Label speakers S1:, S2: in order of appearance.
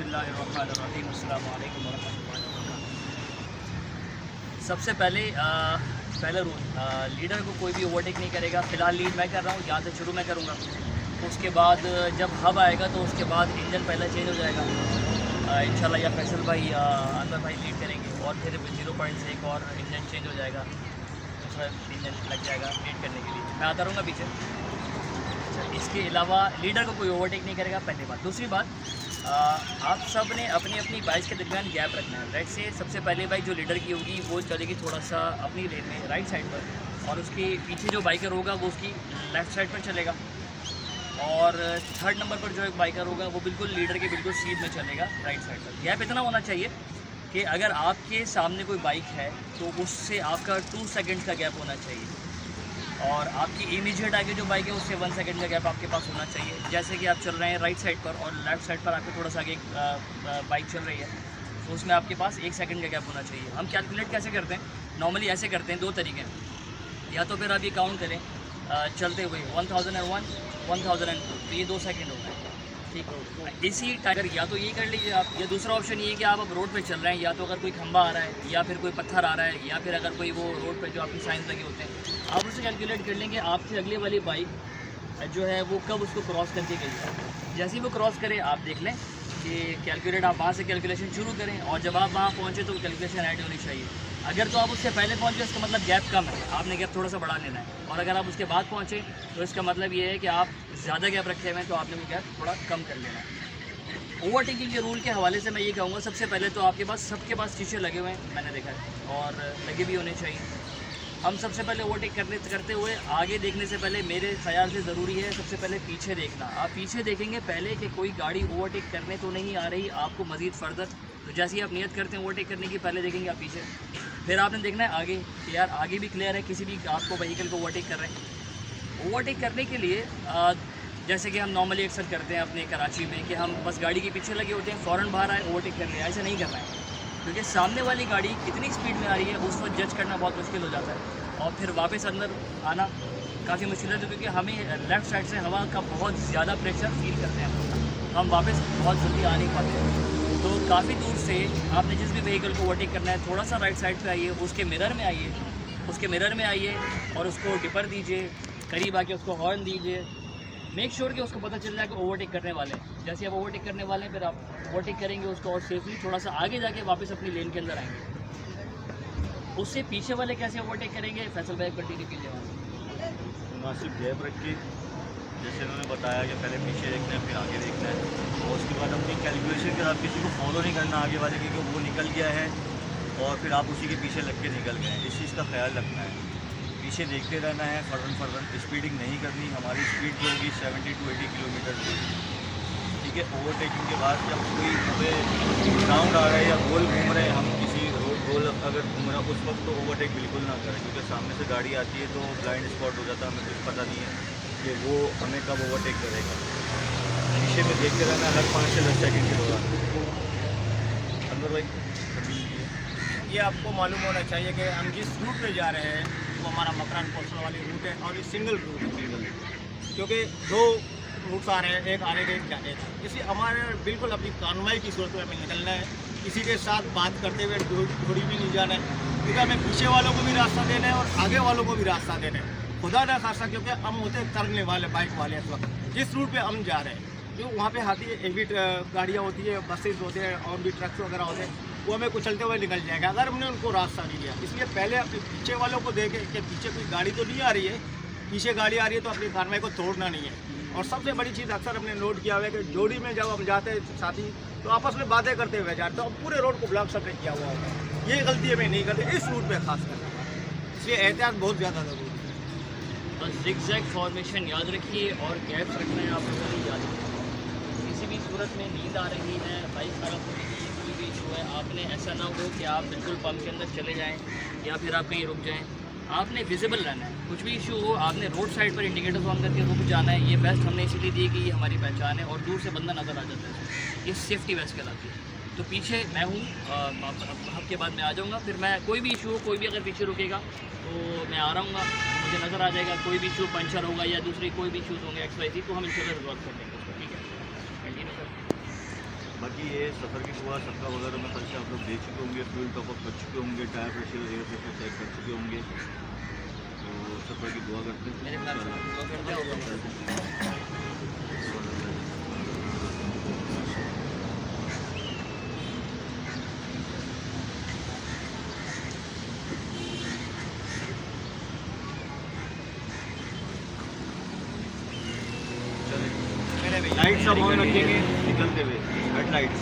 S1: बिस्मिल्लाहिर्रहमानिर्रहीम। अस्सलाम वालेकुम वरहमतुल्लाहि वबरकातुहू। सबसे पहले पहला रूल, लीडर को कोई भी ओवरटेक नहीं करेगा। फ़िलहाल लीड मैं कर रहा हूँ, यहाँ से शुरू मैं करूँगा। उसके बाद जब हब आएगा तो उसके बाद इंजन पहले चेंज हो जाएगा इंशाल्लाह, या फैसल भाई या अनवर भाई लीड करेंगे और फिर 0 से एक और इंजन चेंज हो जाएगा, दूसरा इंजन लग जाएगा लीड करने के लिए। मैं आता रहूँगा पीछे। इसके अलावा लीडर को कोई ओवरटेक नहीं करेगा, पहली बात। दूसरी बात, आप सब ने अपनी अपनी बाइक के दरमियान गैप रखना है। राइट से सबसे पहले बाइक जो लीडर की होगी वो चलेगी थोड़ा सा अपनी लेन में राइट साइड पर, और उसके पीछे जो बाइकर होगा वो उसकी लेफ़्ट साइड पर चलेगा, और थर्ड नंबर पर जो एक बाइकर होगा वो बिल्कुल लीडर के बिल्कुल सीध में चलेगा राइट साइड पर। गैप इतना होना चाहिए कि अगर आपके सामने कोई बाइक है तो उससे आपका 2 सेकंड का गैप होना चाहिए, और आपकी इमीडिएट आगे जो बाइक है उससे 1 सेकंड का गैप आपके पास होना चाहिए। जैसे कि आप चल रहे हैं राइट साइड पर और लेफ़्ट साइड पर आपके थोड़ा सा आगे बाइक चल रही है, तो उसमें आपके पास 1 सेकंड का गैप होना चाहिए। हम कैलकुलेट कैसे करते हैं? नॉर्मली ऐसे करते हैं, 2 तरीके हैं। या तो फिर आप ये काउंट करें चलते हुए 1001, 1002, तो ये 2 सेकंड हो गए, ठीक है। इसी टाइगर या तो ये कर लीजिए आप, या दूसरा ऑप्शन ये है कि आप अब रोड पे चल रहे हैं, या तो अगर कोई खंबा आ रहा है या फिर कोई पत्थर आ रहा है, या फिर अगर कोई वो रोड पे जो आपके साइंस लगे होते हैं, आप उससे कैलकुलेट कर लेंगे आपसे अगले वाली बाइक जो है वो कब उसको क्रॉस करके गई है। जैसे ही वो क्रॉस करे आप देख लें कि कैलकुलेट, आप वहाँ से कैलकुलेशन शुरू करें, और जब आप वहाँ पहुँचे तो कैलकुलेशन ऐड होनी चाहिए। अगर तो आप उससे पहले पहुँचे इसका मतलब गैप कम है, आपने गैप थोड़ा सा बढ़ा लेना है, और अगर आप उसके बाद पहुँचे तो इसका मतलब ये है कि आप ज़्यादा गैप रखे हुए हैं, तो आपने वो गैप थोड़ा कम कर लेना है। ओवरटेकिंग के रूल के हवाले से मैं ये कहूँगा, सबसे पहले तो आपके पास सबके पास शीशे लगे हुए हैं, मैंने देखा है, और लगे भी होने चाहिए। हम सबसे पहले ओवरटेक करते हुए आगे देखने से पहले मेरे ख्याल से ज़रूरी है सबसे पहले पीछे देखना। आप पीछे देखेंगे पहले कि कोई गाड़ी ओवरटेक करने तो नहीं आ रही आपको मज़ीद फर्दर, तो जैसे ही आप नियत करते हैं ओवरटेक करने की, पहले देखेंगे आप पीछे। फिर आपने देखना है आगे कि यार आगे भी क्लियर है, किसी भी आपको व्हीकल को ओवरटेक कर रहे हैं। ओवरटेक करने के लिए जैसे कि हम नॉर्मली अक्सर करते हैं अपने कराची में कि हम बस गाड़ी के पीछे लगे होते हैं, फ़ौरन बाहर आए ओवरटेक कर रहे हैं, ऐसा नहीं करना है, क्योंकि सामने वाली गाड़ी कितनी स्पीड में आ रही है उस वक्त जज करना बहुत मुश्किल हो जाता है, और फिर वापस अंदर आना काफ़ी मुश्किल है, क्योंकि हमें लेफ़्ट साइड से हवा का बहुत ज़्यादा प्रेशर फील करते हैं, हम वापस बहुत जल्दी आ नहीं पाते हैं। तो काफ़ी दूर से आपने जिस भी व्हीकल को ओवरटेक करना है, थोड़ा सा राइट साइड पे आइए, उसके मिरर में आइए, और उसको डिपर दीजिए, करीब आके उसको हॉर्न दीजिए। मेक श्योर कि उसको पता चल जाए कि ओवरटेक करने वाले हैं। जैसे आप ओवरटेक करने वाले हैं, फिर आप ओवरटेक करेंगे उसको, और सेफली थोड़ा सा आगे जाके वापस अपनी लेन के अंदर आएंगे। उससे पीछे वाले कैसे ओवरटेक करेंगे, फैसल भाई कंटिन्यू कीजिए।
S2: मुनासिब गैप रख के, जैसे उन्होंने बताया कि पहले पीछे देखना है फिर आगे देखना है, और उसके बाद अपनी कैलकुलेशन के साथ किसी को फॉलो नहीं करना आगे वाले की, वो निकल गया है और फिर आप उसी के पीछे लग के निकल गए हैं। इस चीज़ का ख्याल रखना है, पीछे देखते रहना है, फ़ौरन स्पीडिंग नहीं करनी। हमारी स्पीड जो होगी 70 to 80 किलोमीटर की, ठीक है। ओवरटेकिंग के बाद जब कोई हमें राउंड आ रहा है या गोल घूम रहे हैं, हम किसी रोड गोल अगर घूम रहे हैं उस वक्त तो ओवरटेक बिल्कुल ना करें, क्योंकि सामने से गाड़ी आती है तो ब्लाइंड स्पॉट हो जाता है, हमें कुछ पता नहीं है कि वो हमें कब ओवरटेक करेगा। शीशे में देखते रहना हर 5 से 10 सेकंड के दौरान। अंदर भाई
S3: ये आपको मालूम होना चाहिए कि हम जिस रूट पे जा रहे हैं वो हमारा मकरान पोस्टल वाली रूट है, और ये सिंगल रूट है, क्योंकि 2 रूट्स आ रहे हैं, एक आने के एक जाने का। इसलिए हमारे बिल्कुल अपनी कानूनी की सूरत में हमें निकलना है, किसी के साथ बात करते हुए थोड़ी भी नहीं जाना है, क्योंकि हमें पीछे वालों को भी रास्ता देना है और आगे वालों को भी रास्ता देना है। खुदा ना खासा, क्योंकि हम होते करने वाले बाइक वाले इस वक्त जिस रूट पर हम जा रहे हैं, जो वहाँ पर आती है एक भी गाड़ियाँ होती है, बसेज होते हैं और भी ट्रक्स वगैरह होते हैं, वो हमें कुचलते हुए निकल जाएगा अगर हमने उनको रास्ता नहीं दिया। इसलिए पहले अपने पीछे वालों को देखें कि पीछे कोई गाड़ी तो नहीं आ रही है, पीछे गाड़ी आ रही है तो अपनी कार्रवाई को तोड़ना नहीं है। और सबसे बड़ी चीज़ अक्सर हमने नोट किया हुआ है कि जोड़ी में जब हम जाते हैं साथी तो आपस में बातें करते हुए जाते तो पूरे रोड को ब्लॉक सबने किया हुआ होता है। ये गलती हमें नहीं करते इस रूट पर खास कर, इसलिए एहतियात बहुत ज़्यादा ज़रूरी है।
S1: बस ज़िगज़ैग फॉर्मेशन याद रखिए और गैप्स रखना है आपको याद रखिए। किसी भी सूरत में नींद आ रही है, बाइक खराब हो रही है, कोई भी इशू है, आपने ऐसा ना हो कि आप बिल्कुल पंप के अंदर चले जाएं या फिर आप कहीं रुक जाएं। आपने विजिबल रहना है, कुछ भी इशू हो आपने रोड साइड पर इंडिकेटर्स ऑन करके रुक जाना है। ये वेस्ट हमने इसीलिए दी कि ये हमारी पहचान है, और दूर से बंदा नज़र आ जाता है, ये सेफ्टी वेस्ट कहलाती है। तो पीछे मैं हूँ, आपके बाद मैं आ जाऊँगा, फिर मैं कोई भी इशू हो, कोई भी अगर पीछे रुकेगा तो मैं आ रहा हूँ, मुझे नज़र आ जाएगा। कोई भी इशू पंचर होगा या दूसरी कोई भी इशूज़ होंगे XYZ, तो हम इंशाल्लाह रिजॉल्व कर देंगे उसको, ठीक है। कंटिन्यू कर।
S2: बाकी ये सफ़र की दुआ सबका वगैरह में खर्चा आप लोग दे चुके होंगे, फ्यूल टॉपअप कर चुके होंगे, tyre pressure air pressure check कर चुके होंगे। तो सफ़र की दुआ करते हैं।
S1: मेरे ख्याल से दुआ करते हैं।
S3: मेरे भैया
S2: लाइट्स अब ऑन रखेंगे निकलते हुए, हेडलाइट्स